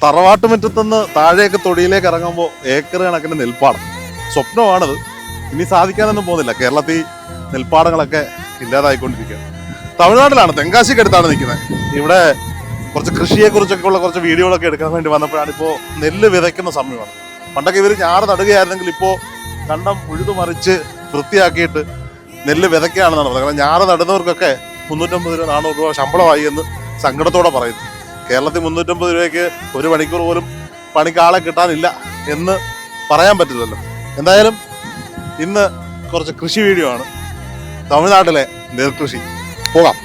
തറവാട്ടുമുറ്റത്തുനിന്ന് താഴേക്ക് തൊടിയിലേക്ക് ഇറങ്ങുമ്പോൾ ഏക്കർ കണക്കിന് നെൽപ്പാടം. സ്വപ്നമാണത്, ഇനി സാധിക്കാനൊന്നും പോകുന്നില്ല. കേരളത്തിൽ നെൽപ്പാടങ്ങളൊക്കെ ഇല്ലാതായിക്കൊണ്ടിരിക്കുകയാണ്. തമിഴ്നാട്ടിലാണ്, തെങ്കാശിക്കടുത്താണ് നിൽക്കുന്നത്. ഇവിടെ കുറച്ച് കൃഷിയെക്കുറിച്ചൊക്കെ ഉള്ള കുറച്ച് വീഡിയോകളൊക്കെ എടുക്കാൻ വേണ്ടി വന്നപ്പോഴാണ് ഇപ്പോൾ നെല്ല് വിതയ്ക്കുന്ന സമയമാണ്. പണ്ടൊക്കെ ഇവർ ഞാറ് നടുകയായിരുന്നെങ്കിൽ ഇപ്പോൾ കണ്ടം ഉഴുതുമറിച്ച് വൃത്തിയാക്കിയിട്ട് നെല്ല് വിതയ്ക്കുകയാണെന്നാണ് പറയുന്നത്. കാരണം ഞാറ് നടുന്നവർക്കൊക്കെ 350 രൂപ 400 രൂപ ശമ്പളമായി എന്ന് സങ്കടത്തോടെ പറയുന്നു. കേരളത്തിൽ 350 രൂപയ്ക്ക് ഒരു മണിക്കൂർ പോലും പണിക്കാളെ കിട്ടാനില്ല എന്ന് പറയാൻ പറ്റില്ലല്ലോ. എന്തായാലും ഇന്ന് കുറച്ച് കൃഷി വീഡിയോ ആണ്, തമിഴ്നാട്ടിലെ നെൽകൃഷി. പോകാം.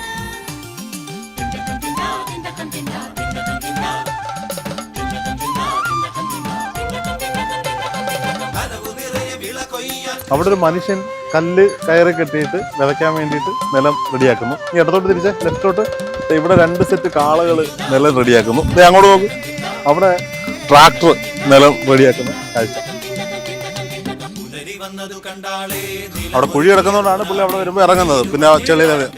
അവിടെ ഒരു മനുഷ്യൻ കല്ല് കയറി കെട്ടിയിട്ട് വിതയ്ക്കാൻ വേണ്ടിയിട്ട് നിലം റെഡിയാക്കുന്നു. ഈ ഇടത്തോട്ട് തിരിച്ച് ലെഫ്റ്റോട്ട് ഇവിടെ 2 സെറ്റ് കാളകൾ നിലം റെഡിയാക്കുന്നു. അങ്ങോട്ട് പോകും, അവിടെ ട്രാക്ടർ നിലം റെഡിയാക്കുന്ന കാഴ്ച. അവിടെ കുഴി കിടക്കുന്നതുകൊണ്ടാണ് പുള്ളി അവിടെ വരുമ്പോൾ ഇറങ്ങുന്നത്. പിന്നെ ചെളിയിലെ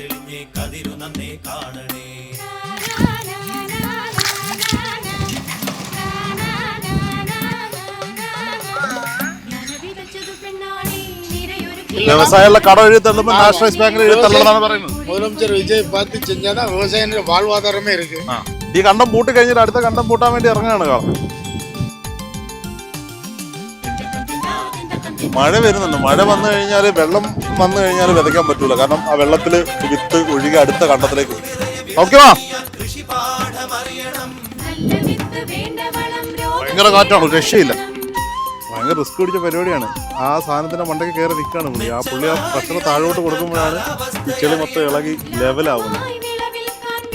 விவசாயில கடை எழுத்தள்ளும் நேஷனலைஸ் பேங்க்ல எழுத்தள்ளலாம் പറയുന്നത്. முதலமைச்சர் விஜய் பார்த்து செஞ்சாதான் விவசாயிகளுக்கு வாழ்வாதாரமே இருக்கு. ഈ കണ്ടം പൂട്ടി കഴിഞ്ഞിട്ട് അടുത്ത കണ്ടം പൂട്ടാൻ വേണ്ടി ഇറങ്ങുകയാണ് കാലം. മഴ വരുന്നുണ്ട്. മഴ വന്നു കഴിഞ്ഞാൽ വെള്ളം വന്നു കഴിഞ്ഞാൽ വിതയ്ക്കാൻ പറ്റൂല. കാരണം ആ വെള്ളത്തില് വിത്ത് ഒഴുകി അടുത്ത കണ്ടത്തിലേക്ക് വരും. ഓക്കെവാ, ഭയങ്കര കാറ്റാണ്, രക്ഷയില്ല. ഭയങ്കര റിസ്ക് പിടിച്ച പരിപാടിയാണ്. ആ സാധനത്തിന്റെ മണ്ടയ്ക്ക് കയറി നിൽക്കുകയാണ് പുള്ളി. ആ പ്രഷർ താഴോട്ട് കൊടുക്കുമ്പോഴാണ് ഈ ചെളി മൊത്തം ഇളകി ലെവലാവുന്നത്.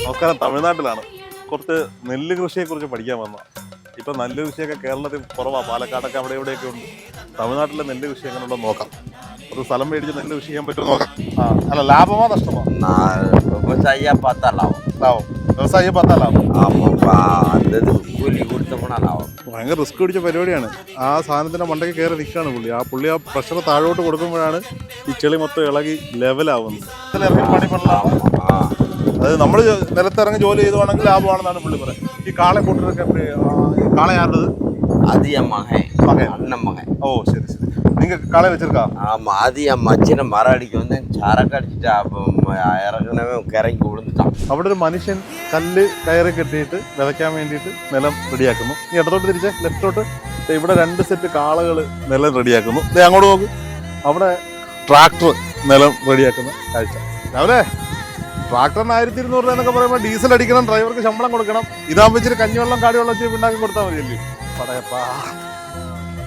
നമസ്കാരം, തമിഴ്നാട്ടിലാണ്. കുറച്ച് നെല്ല് കൃഷിയെ കുറിച്ച് പഠിക്കാൻ വന്ന. ഇപ്പൊ നെല്ല് കൃഷിയൊക്കെ കേരളത്തിൽ കുറവാണ്. പാലക്കാടൊക്കെ അവിടെ ഇവിടെയൊക്കെ ഉണ്ട്. തമിഴ്നാട്ടിലെ നെല്ല് കൃഷി എങ്ങനെ ഉണ്ടോ നോക്കാം. ഒരു സ്ഥലം മേടിച്ച് നെല്ല് കൃഷി ചെയ്യാൻ പറ്റുമോ നോക്കാം. അല്ല, ലാഭമോ നഷ്ടമോ? விவசாயியா பார்த்தா லாபம். ലാഭം. വ്യവസായിയെ பார்த்தா ലാഭം. அந்த இது கூலி கொடுத்தோம்னா லாபம். ഭയങ്കര റിസ്ക് പിടിച്ച പരിപാടിയാണ്. ആ സാധനത്തിന്റെ മണ്ടയ്ക്ക് കയറി നിൽക്കുകയാണ് പുള്ളി. ആ പ്രഷർ താഴോട്ട് കൊടുക്കുമ്പോഴാണ് ഈ ചെളി മൊത്തം ഇളകി ലെവലാവുന്നത്. പണി പണിലാവും. അതായത് നമ്മൾ നിലത്തിറങ്ങി ജോലി ചെയ്തുവാണെങ്കിൽ ലാഭമാണെന്നാണ് പുള്ളി പറയുന്നത്. ഈ കാളെ കൂട്ടരൊക്കെ കാളയാറുള്ളത് அது என் மகன், அண்ணன் மகன். ஓ, சரி சரி. நீங்க காளை வச்சிருக்கா? ஆமா, அது என் மச்சின மரம் அடிக்க வந்து சரக்கு அடிச்சுட்டு ഇറങ്ങണവൻ കരങ്ങി വിழுந்துட்டான். അവിടെ ഒരു മനുഷ്യൻ കല്ല് കയറി കെട്ടിയിട്ട് വിതയ്ക്കാൻ വേണ്ടിയിട്ട് നിലം റെഡിയാക്കുന്നു. ഈ ഇടത്തോട്ട് തിരിച്ച് ലെഫ്റ്റോട്ട് ഇവിടെ 2 സെറ്റ് കാളകൾ നിലം റെഡിയാക്കുന്നു. അങ്ങോട്ട് പോകും, അവിടെ ട്രാക്ടർ നിലം റെഡിയാക്കുന്ന കാഴ്ച. രാവിലെ ട്രാക്ടറിന് 1200 രൂപ എന്നൊക്കെ പറയുമ്പോൾ ഡീസൽ അടിക്കണം, ഡ്രൈവർക്ക് ശമ്പളം കൊടുക്കണം. ഇതാകുമ്പോൾ ഇച്ചിരി കഞ്ഞിവെള്ളം കാടിവെള്ളം വെച്ച് ഉണ്ടാക്കി കൊടുത്താൽ മതിയല്ലേ. പടയപ്പാ,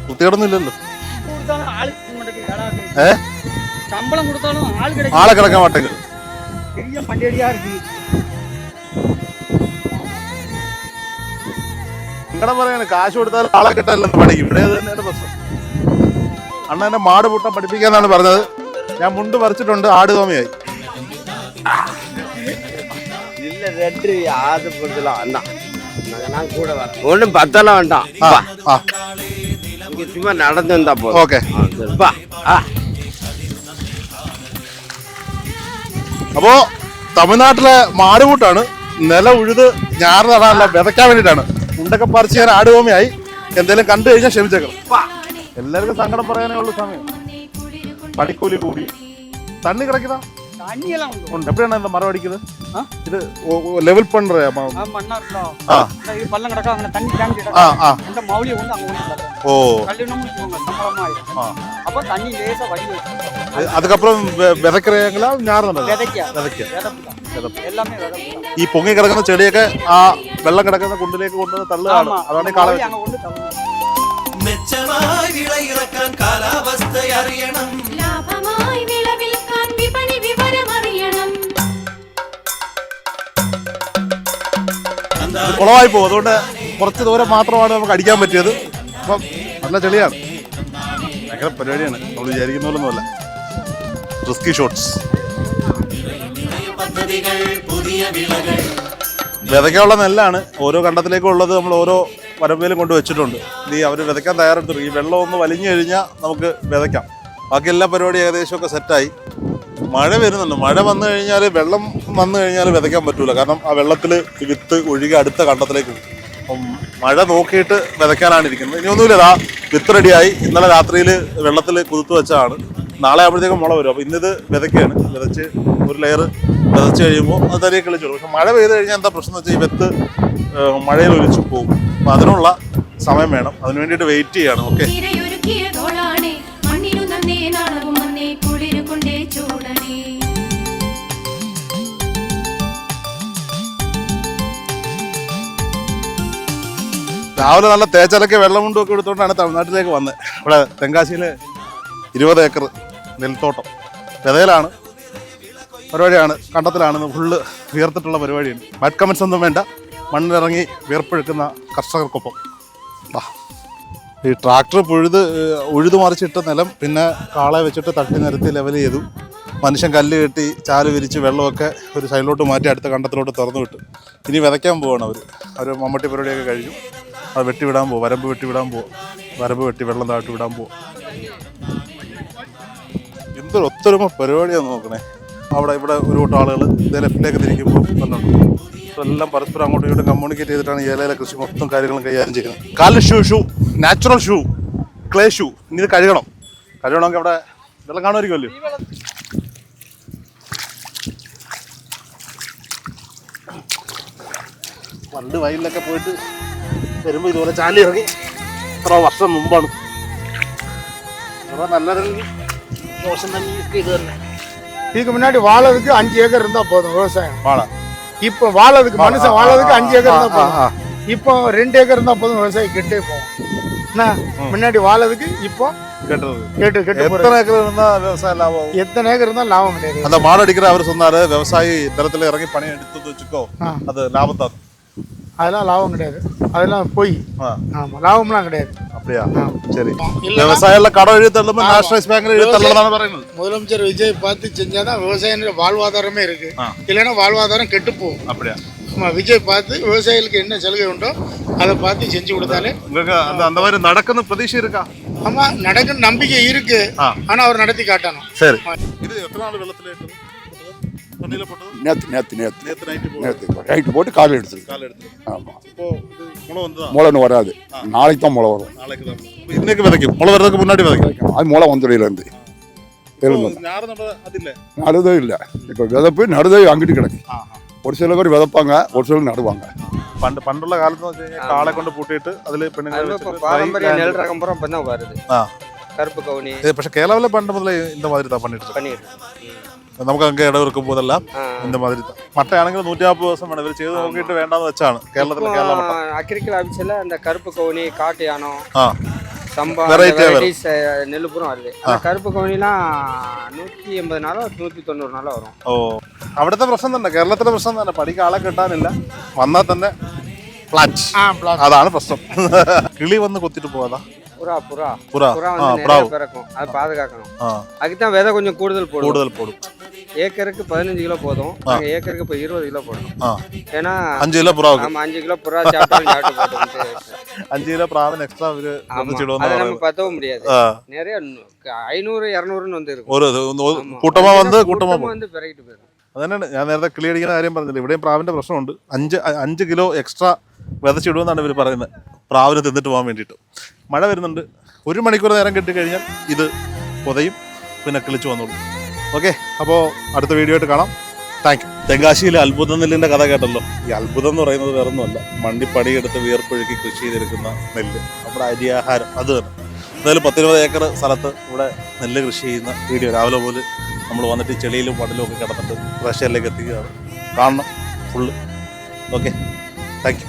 വൃത്തികേടൊന്നും ഇല്ലല്ലോ. ആളെ കിടക്കാൻ മാട്ടെങ്കിൽ സങ്കടം പറയാണ്. കാശ് കൊടുത്താൽ ആളെ കിട്ടാനില്ലെന്ന് പഠിക്കും. ഇവിടെ അത് തന്നെയാണ് പ്രശ്നം. അണ്ണനെ മാട് പൂട്ടാൻ പഠിപ്പിക്കാന്നാണ് പറഞ്ഞത്. ഞാൻ മുണ്ട് പറിച്ചിട്ടുണ്ട്, ആട് തോമയായി. ஒன்றும் பத்தலாம் வேண்டாம், சும்மா நடந்து வந்தா போதும். ഓക്കെ. അപ്പോ തമിഴ്നാട്ടിലെ മാടുകൂട്ടാണ്. നില ഉഴുത് ഞാറ് നടാനല്ല, വിതയ്ക്കാൻ വേണ്ടിയിട്ടാണ്. മുണ്ടൊക്കെ പറിച്ച് ഞാൻ ആടുകോമയായി. എന്തെങ്കിലും കണ്ടു കഴിഞ്ഞാൽ ക്ഷമിച്ചേക്കണം. എല്ലാവർക്കും സങ്കടം പറയാനേ ഉള്ളൂ സമയം. പണിക്കൂലി കൂടി തണ്ണി കിടക്കുന്നതാ ഉണ്ട്. എപ്പോഴാണ് എന്താ മരം അടിക്കുന്നത്? ഇത് ലെവൽ പண்ற அதுக்கப்புறம் விதைக்கிறீங்களா? ഈ പൊങ്ങി കിടക്കുന്ന ചെടിയൊക്കെ ആ വെള്ളം കിടക്കുന്ന കുണ്ടിലേക്ക് കൊണ്ടുവന്ന് തള്ളുകയാണ്. അതാണ് കാള. മെച്ചമായി വിളയിറക്കാൻ കാലാവസ്ഥ അറിയണം, ലാഭമായി വിളവിൽക്കാൻ വിപണി വിവരം അറിയണം. കുളമായി പോകും. അതുകൊണ്ട് കുറച്ച് ദൂരം മാത്രമാണ് നമുക്ക് അടിക്കാൻ പറ്റിയത്. അപ്പം നല്ല ചെളിയാണ്, ഭയങ്കര പരിപാടിയാണ്. നമ്മൾ വിചാരിക്കുന്ന പോലൊന്നുമല്ല. Risky shots. വിതയ്ക്കാനുള്ള നെല്ലാണ്. ഓരോ കണ്ടത്തിലേക്കും ഉള്ളത് നമ്മൾ ഓരോ വരമ്പയിലും കൊണ്ട് വെച്ചിട്ടുണ്ട്. ഈ അവർ വിതയ്ക്കാൻ തയ്യാറെടുത്തു. ഈ വെള്ളം ഒന്ന് വലിഞ്ഞു കഴിഞ്ഞാൽ നമുക്ക് വിതയ്ക്കാം. ബാക്കി എല്ലാ പരിപാടിയും ഏകദേശമൊക്കെ സെറ്റായി. മഴ വരുന്നുണ്ട്. മഴ വന്നു കഴിഞ്ഞാൽ വെള്ളം വന്നു കഴിഞ്ഞാൽ വിതയ്ക്കാൻ പറ്റൂല. കാരണം ആ വെള്ളത്തിൽ വിത്ത് ഒഴുകി അടുത്ത കണ്ടത്തിലേക്ക് പോകും. അപ്പം മഴ നോക്കിയിട്ട് വിതയ്ക്കാനാണ് ഇരിക്കുന്നത്. ഇനി ഒന്നുമില്ല, ഇതാ വിത്ത് റെഡിയായി. ഇന്നലെ രാത്രിയിൽ വെള്ളത്തിൽ കുതിർത്ത് വെച്ചതാണ്. നാളെ ആകുമ്പോഴത്തേക്കും മുള വരും. അപ്പോൾ ഇന്നിത് വിതയ്ക്കുകയാണ്. വിതച്ച് ഒരു ലെയർ വിതച്ച് കഴിയുമ്പോൾ അത് തനിയെ കിളിച്ചോളൂ. പക്ഷെ മഴ പെയ്ത് കഴിഞ്ഞാൽ എന്താ പ്രശ്നം എന്ന് വെച്ചാൽ ഈ വിത്ത് മഴയിൽ ഒലിച്ചു പോകും. അപ്പം അതിനുള്ള സമയം വേണം. അതിന് വേണ്ടിയിട്ട് വെയിറ്റ് ചെയ്യാണ്. ഓക്കെ, രാവിലെ നല്ല തേച്ചലൊക്കെ വെള്ളം കൊണ്ടും ഒക്കെ എടുത്തുകൊണ്ടാണ് തമിഴ്നാട്ടിലേക്ക് വന്നത്. ഇവിടെ തെങ്കാശിയിൽ 20 ഏക്കർ നെൽത്തോട്ടം വിതയിലാണ് പരിപാടിയാണ്. കണ്ടത്തിലാണ് ഫുള്ള് വിയർത്തിട്ടുള്ള പരിപാടിയാണ്. ബാഡ് കമൻസ് ഒന്നും വേണ്ട. മണ്ണിലിറങ്ങി വിയർപ്പെഴുക്കുന്ന കർഷകർക്കൊപ്പം ഈ ട്രാക്ടർ ഉഴുതു മറിച്ചിട്ട നിലം പിന്നെ കാളെ വെച്ചിട്ട് തട്ടി നിരത്തി ലെവൽ ചെയ്തു. മനുഷ്യൻ കല്ല് കെട്ടി ചാല് വിരിച്ച് വെള്ളമൊക്കെ ഒരു സൈഡിലോട്ട് മാറ്റി അടുത്ത കണ്ടത്തിലോട്ട് തുറന്നു വിട്ടു. ഇനി വിതയ്ക്കാൻ പോവാണ് അവർ മമ്മട്ടി പരിപാടിയൊക്കെ കഴിഞ്ഞു. അത് വെട്ടിവിടാൻ പോവും. വരമ്പ് വെട്ടിവിടാൻ പോവും. വരമ്പ് വെട്ടി വെള്ളം താഴ്ത്തി വിടാൻ പോവും. എന്തൊരു ഒത്തൊരുമ പരിപാടിയാണ് നോക്കണേ. ഇവിടെ ഒരു കൂട്ടം ആളുകൾ ഇതേ ലെഫ്റ്റിലേക്ക് തിരിക്കുമ്പോൾ വന്നുണ്ട്. എല്ലാം പരസ്പരം അങ്ങോട്ടും ഇങ്ങോട്ടും കമ്മ്യൂണിക്കേറ്റ് ചെയ്തിട്ടാണ് ഏലയിലെ കൃഷി മൊത്തം കാര്യങ്ങളും കൈകാര്യം ചെയ്യുന്നത്. കാലിൽ shoe natural shoe, clay shoe. ഇനി ഇത് കഴുകണമെങ്കിൽ അവിടെ വെള്ളം കാണുമായിരിക്കുമല്ലോ. പണ്ട് വയലിലൊക്കെ പോയിട്ട് വരുമ്പോൾ ഇതുപോലെ ചാലി ഇറങ്ങി എത്ര വർഷം മുമ്പാണ്. നല്ലതെങ്കിൽ ദോഷം തന്നെ ഇത് തന്നെ. இதுக்கு முன்னாடி வாழறதுக்கு 5 ஏக்கர் இருந்தா போதும் விவசாயம். வாழ இப்போ வாழறதுக்கு மனுஷன் வாழறதுக்கு 5 ஏக்கர் இருந்தா போதும். இப்போ 2 ஏக்கர் இருந்தா போதும் விவசாயி கெட்டே போகும். என்ன முன்னாடி வாழறதுக்கு இப்போ கேட்டு எத்தனை ஏக்கர் இருந்தா விவசாயம் லாபம்? எத்தனை ஏக்கர் இருந்தா லாபம் கிடையாது. அந்த மாடு அடிக்கிற அவர் சொன்னாரு, விவசாயி தரத்துல இறங்கி பணி எடுத்து வச்சுக்கோ, அது லாபம் தான். அதெல்லாம் லாபம் கிடையாது. அதெல்லாம் போய் ஆமா லாபம்லாம் கிடையாது. அப்படியா? சரி. விவசாயில கடன் எழுதி தள்ளும் நேஷனலைஸ் பேங்க்ல எழுதி தள்ளலாம் പറയുന്നത്. முதலமைச்சர் விஜய் பார்த்து செஞ்சாதான் விவசாயியோட வாழ்வாதாரமே இருக்கு. இல்லைன்னா வாழ்வாதாரம் கெட்டு போகும். அப்படியா? ஆமா, விஜய் பார்த்து விவசாயிகளுக்கு என்ன சலுகை உண்டோ அதை பார்த்து செஞ்சு கொடுத்தாலே உங்களுக்கு அந்த மாதிரி நடக்குன்னு பிரதீட்சை இருக்கா? ஆமா, நடக்குன்னு நம்பிக்கை இருக்கு. ஆனா அவர் நடத்தி காட்டணும். சரி. இது எத்தனை நாள் வெள்ளத்துல இருக்கு? நைட்டு போட்டு காலை எடுத்து. ஆமாம், முளைன்னு வராது. நாளைக்கு தான் முளை வரும். இன்னைக்கு விதைக்கும். முளை வர்றதுக்கு முன்னாடி விதைக்கும். அது முளை வந்துடையிலேருந்து நடுதே இல்லை. இப்போ விதப்பு நடுதே அங்கிட்டு கிடக்கு. ஒரு சில பேர் விதைப்பாங்க, ஒரு சிலர் நடுவாங்க. പണ്ടുള്ള കാലത്ത് കാളെ കൊണ്ട് പൂട്ടിയിട്ട് അതില് பாரம்பரிய நெல் ரகம் பூரா இப்போ தான் வருது. கருப்பு கவுனி. പക്ഷെ കേരളത്തിലെ പണ്ട് മുതലേ இந்த மாதிரி தான் பண்ணிட்டு നമുക്ക് അങ്ങ് ഇട വെക്കും പോതെല്ലാം இந்த மாதிரி தான். மட்டையாണെങ്കിൽ 140 ദിവസം വേണം. ഇവർ ചെയ്ത് നോക്കിയിട്ട് വേണ്ടാന്ന് വെച്ചാണ് കേരളത്തിലെ அக்ரிகல் ஆஃபீஸில் இந்த கருப்பு கவுனி, காட்டு யானம், சம்பா நெல் பூரா வருது. கருப்பு கவுனிலாம் 180 നാളോ 190 നാളോ വരും. ഓ, അവിടുത്തെ പ്രശ്നം തന്നെ, കേരളത്തിലെ പ്രശ്നം തന്നെ. പഠിക്കാൻ ആളെ കിട്ടാനില്ല. വന്നാൽ തന്നെ ഫ്ലാറ്റ്. അതാണ് പ്രശ്നം. കിളി വന്ന് കൊത്തിട്ട് പോകാതാ. புறா வந்து பிறக்கும். அது பாதுகாக்கணும். அதுக்குதான் விதை கொஞ்சம் கூடுதல் போடும். ஏக்கருக்கு 15 கிலோ போதும். நாங்கள் ஏக்கருக்கு இப்போ 20 கிலோ போடணும். ஏன்னா 5 கிலோ புறா. ஆமாம், 5 கிலோ புறா சாப்பிட்டு 5 கிலோ புறாவின் எக்ஸ்ட்ரா அதை நம்ம பத்தவும் முடியாது. நிறைய 500 200ன்னு வந்து இருக்கும். ഒരു കൂട്ടമാ வந்து പിറകിട്ട് പോയിடும். അതന്നെയാണ് ഞാൻ നേരത്തെ കിളി അടിക്കുന്ന കാര്യം പറഞ്ഞില്ല. ഇവിടെയും പ്രാവിന്റെ പ്രശ്നമുണ്ട്. 5 കിലോ എക്സ്ട്രാ വിതച്ചിടുമെന്നാണ് ഇവർ പറയുന്നത്, പ്രാവിന് തിന്നിട്ട് പോകാൻ വേണ്ടിയിട്ട്. മഴ വരുന്നുണ്ട്. 1 മണിക്കൂർ നേരം കിട്ടിക്കഴിഞ്ഞാൽ ഇത് പൊതയും പിന്നെ കിളിച്ചു വന്നോളൂ. ഓക്കെ, അപ്പോൾ അടുത്ത വീഡിയോ ആയിട്ട് കാണാം. Thank you. തെങ്കാശിയിലെ അത്ഭുത നെല്ലിൻ്റെ കഥ കേട്ടല്ലോ. ഈ അത്ഭുതം എന്ന് പറയുന്നത് വേറൊന്നുമല്ല, മണ്ണി പണിയെടുത്ത് വിയർപ്പൊഴുക്കി കൃഷി ചെയ്തെടുക്കുന്ന നെല്ല്, നമ്മുടെ അരിയാഹാരം. അത് തന്നെ. എന്തായാലും 10-20 ഏക്കർ സ്ഥലത്ത് ഇവിടെ നെല്ല് കൃഷി ചെയ്യുന്ന വീഡിയോ രാവിലെ പോലെ നമ്മൾ വന്നിട്ട് ചെളിയിലും പടലും ഒക്കെ കിടന്നിട്ട് പ്രേക്ഷകരിലേക്ക് എത്തിക്കുകയാണ്. കാണണം ഫുള്ള്. Okay, thank you.